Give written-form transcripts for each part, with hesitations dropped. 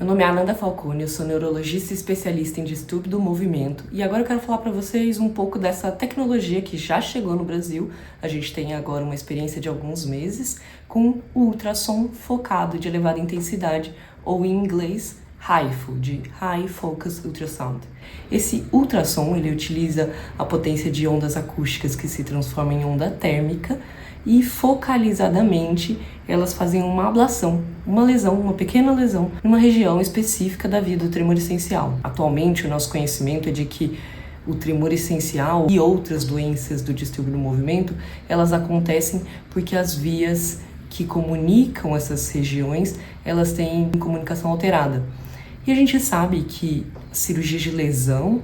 Meu nome é Ananda Falcone, eu sou neurologista especialista em distúrbio do movimento e agora eu quero falar para vocês um pouco dessa tecnologia que já chegou no Brasil. A gente tem agora uma experiência de alguns meses com o ultrassom focado de elevada intensidade, ou em inglês HIFU, de High Focus Ultrasound. Esse ultrassom ele utiliza a potência de ondas acústicas que se transformam em onda térmica e focalizadamente elas fazem uma ablação, uma lesão, uma pequena lesão, numa região específica da via do tremor essencial. Atualmente, o nosso conhecimento é de que o tremor essencial e outras doenças do distúrbio do movimento, elas acontecem porque as vias que comunicam essas regiões, elas têm comunicação alterada. E a gente sabe que cirurgias de lesão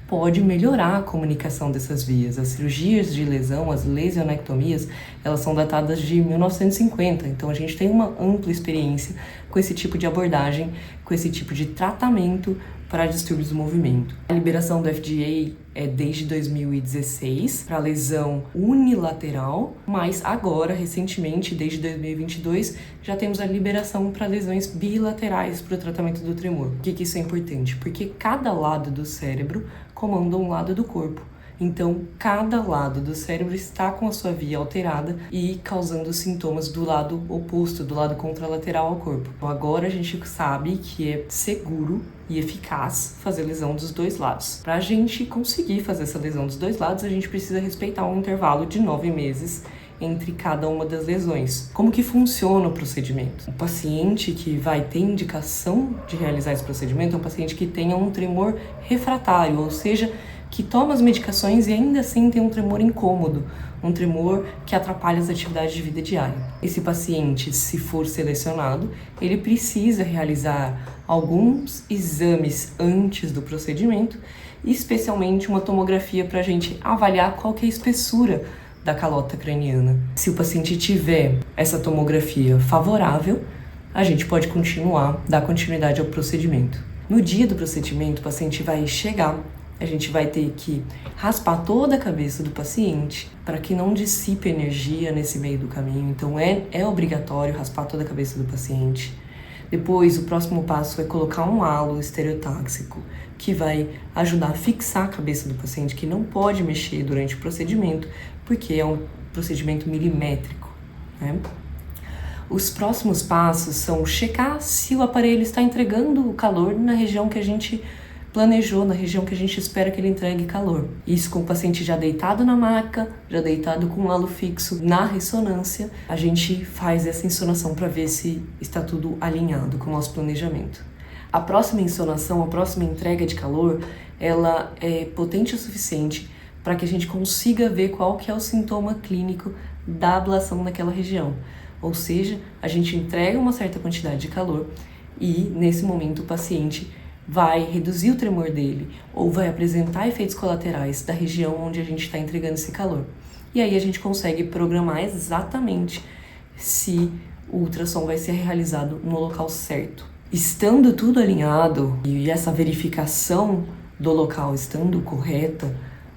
pode melhorar a comunicação dessas vias. As cirurgias de lesão, as lesionectomias, elas são datadas de 1950, então a gente tem uma ampla experiência com esse tipo de abordagem, com esse tipo de tratamento para distúrbios do movimento. A liberação do FDA é desde 2016 para lesão unilateral, mas agora, recentemente, desde 2022, já temos a liberação para lesões bilaterais para o tratamento do tremor. Por que isso é importante? Porque cada lado do cérebro comanda um lado do corpo. Então, cada lado do cérebro está com a sua via alterada e causando sintomas do lado oposto, do lado contralateral ao corpo. Então, agora a gente sabe que é seguro e eficaz fazer lesão dos dois lados. Para a gente conseguir fazer essa lesão dos dois lados, a gente precisa respeitar um intervalo de 9 meses entre cada uma das lesões. Como que funciona o procedimento? O paciente que vai ter indicação de realizar esse procedimento é um paciente que tenha um tremor refratário, ou seja, que toma as medicações e ainda assim tem um tremor incômodo, um tremor que atrapalha as atividades de vida diária. Esse paciente, se for selecionado, ele precisa realizar alguns exames antes do procedimento, especialmente uma tomografia para a gente avaliar qual que é a espessura da calota craniana. Se o paciente tiver essa tomografia favorável, a gente pode dar continuidade ao procedimento. No dia do procedimento, o paciente vai chegar, a gente vai ter que raspar toda a cabeça do paciente para que não dissipe energia nesse meio do caminho. Então é obrigatório raspar toda a cabeça do paciente. Depois, o próximo passo é colocar um halo estereotáxico, que vai ajudar a fixar a cabeça do paciente, que não pode mexer durante o procedimento, porque é um procedimento milimétrico, né? Os próximos passos são checar se o aparelho está entregando o calor na região que a gente planejou, na região que a gente espera que ele entregue calor. Isso com o paciente já deitado na maca, já deitado com um halo fixo na ressonância, a gente faz essa insonação para ver se está tudo alinhado com o nosso planejamento. A próxima insonação, a próxima entrega de calor, ela é potente o suficiente para que a gente consiga ver qual que é o sintoma clínico da ablação naquela região. Ou seja, a gente entrega uma certa quantidade de calor e, nesse momento, o paciente vai reduzir o tremor dele ou vai apresentar efeitos colaterais da região onde a gente está entregando esse calor. E aí a gente consegue programar exatamente se o ultrassom vai ser realizado no local certo. Estando tudo alinhado e essa verificação do local estando correta,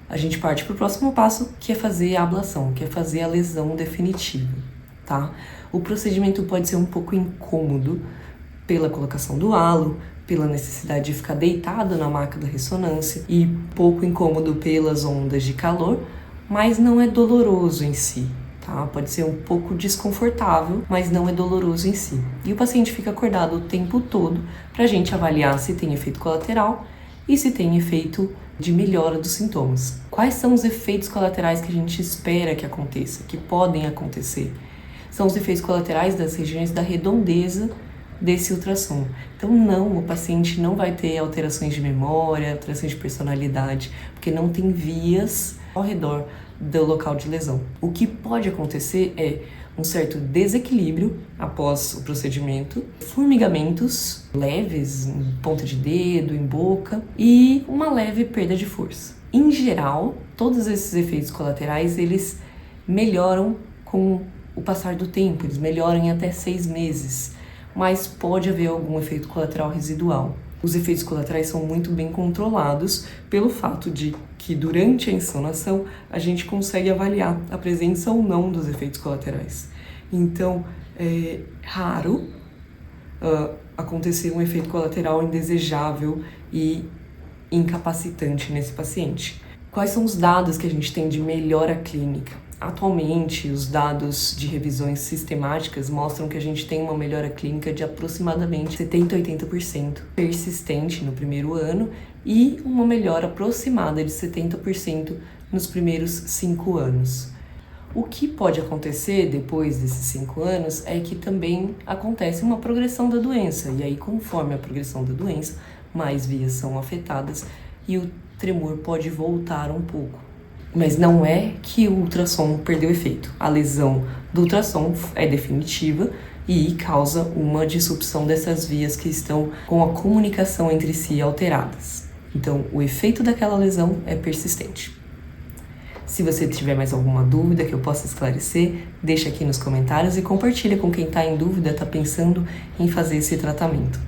a gente parte para o próximo passo, que é fazer a ablação, que é fazer a lesão definitiva, tá? O procedimento pode ser um pouco incômodo pela colocação do halo, pela necessidade de ficar deitado na maca da ressonância e pouco incômodo pelas ondas de calor, mas não é doloroso em si, tá? Pode ser um pouco desconfortável, mas não é doloroso em si. E o paciente fica acordado o tempo todo para a gente avaliar se tem efeito colateral e se tem efeito de melhora dos sintomas. Quais são os efeitos colaterais que a gente espera que aconteça, que podem acontecer? São os efeitos colaterais das regiões da redondeza desse ultrassom. Então o paciente não vai ter alterações de memória, alterações de personalidade, porque não tem vias ao redor do local de lesão. O que pode acontecer é um certo desequilíbrio após o procedimento, formigamentos leves em ponta de dedo, em boca e uma leve perda de força. Em geral, todos esses efeitos colaterais, eles melhoram com o passar do tempo, eles melhoram em até 6 meses. Mas pode haver algum efeito colateral residual. Os efeitos colaterais são muito bem controlados pelo fato de que durante a insonação a gente consegue avaliar a presença ou não dos efeitos colaterais. Então, é raro acontecer um efeito colateral indesejável e incapacitante nesse paciente. Quais são os dados que a gente tem de melhora clínica? Atualmente, os dados de revisões sistemáticas mostram que a gente tem uma melhora clínica de aproximadamente 70 a 80% persistente no primeiro ano e uma melhora aproximada de 70% nos primeiros 5 anos. O que pode acontecer depois desses 5 anos é que também acontece uma progressão da doença, e aí, conforme a progressão da doença, mais vias são afetadas e o tremor pode voltar um pouco. Mas não é que o ultrassom perdeu efeito. A lesão do ultrassom é definitiva e causa uma disrupção dessas vias que estão com a comunicação entre si alteradas. Então, o efeito daquela lesão é persistente. Se você tiver mais alguma dúvida que eu possa esclarecer, deixa aqui nos comentários e compartilha com quem está em dúvida, está pensando em fazer esse tratamento.